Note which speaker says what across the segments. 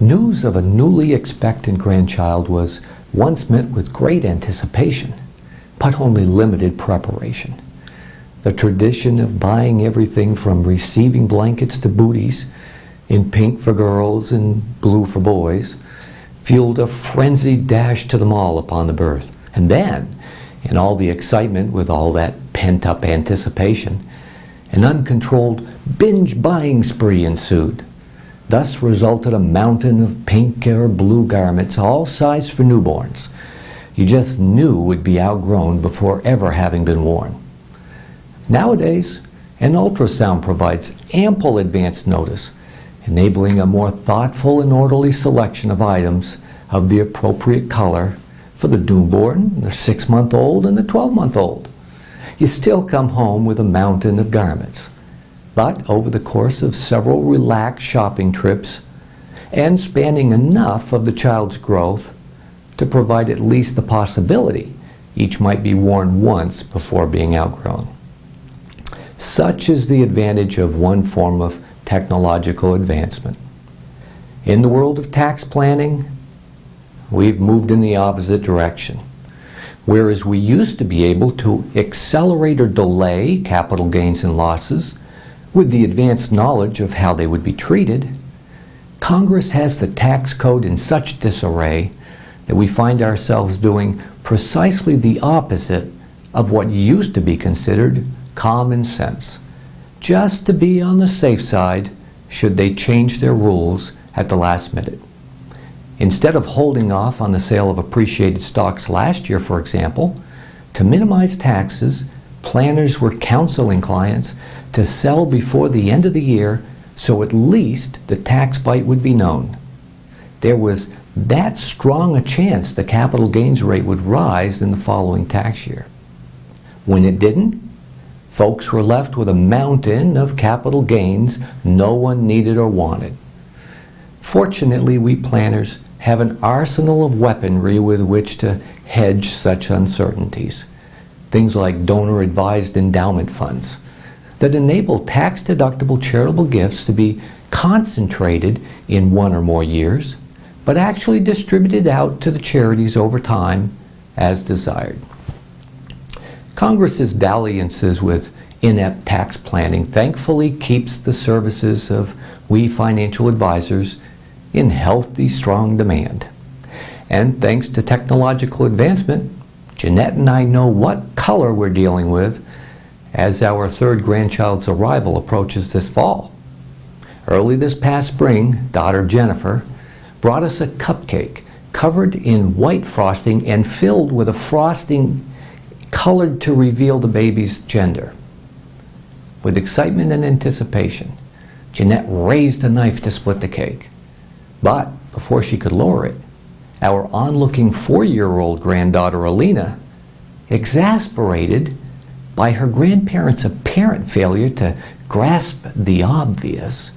Speaker 1: News of a newly expectant grandchild was once met with great anticipation, but only limited preparation. The tradition of buying everything from receiving blankets to booties, in pink for girls and blue for boys, fueled a frenzied dash to the mall upon the birth. And then, in all the excitement with all that pent-up anticipation, an uncontrolled binge buying spree ensued. Thus resulted a mountain of pink or blue garments, all sized for newborns. You just knew would be outgrown before ever having been worn. Nowadays, an ultrasound provides ample advance notice, enabling a more thoughtful and orderly selection of items of the appropriate color for the newborn, the 6-month-old, and the 12-month-old. You still come home with a mountain of garments. But over the course of several relaxed shopping trips, and spanning enough of the child's growth to provide at least the possibility each might be worn once before being outgrown. Such is the advantage of one form of technological advancement. In the world of tax planning, we've moved in the opposite direction. Whereas we used to be able to accelerate or delay capital gains and losses with the advanced knowledge of how they would be treated, Congress has the tax code in such disarray that we find ourselves doing precisely the opposite of what used to be considered common sense, just to be on the safe side should they change their rules at the last minute. Instead of holding off on the sale of appreciated stocks last year, for example, to minimize taxes, planners were counseling clients to sell before the end of the year so at least the tax bite would be known. There was that strong a chance the capital gains rate would rise in the following tax year. When it didn't, folks were left with a mountain of capital gains no one needed or wanted. Fortunately, we planners have an arsenal of weaponry with which to hedge such uncertainties. Things like donor-advised endowment funds that enable tax-deductible charitable gifts to be concentrated in 1 or more years, but actually distributed out to the charities over time as desired. Congress's dalliances with inept tax planning thankfully keeps the services of we financial advisors in healthy, strong demand. And thanks to technological advancement, Jeanette and I know what color we're dealing with as our 3rd grandchild's arrival approaches this fall. Early this past spring, daughter Jennifer brought us a cupcake covered in white frosting and filled with a frosting colored to reveal the baby's gender. With excitement and anticipation, Jeanette raised a knife to split the cake. But before she could lower it, our onlooking 4-year-old granddaughter Alina, exasperated by her grandparents' apparent failure to grasp the obvious,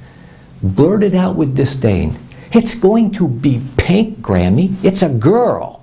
Speaker 1: blurted out with disdain, "It's going to be pink, Grammy. It's a girl."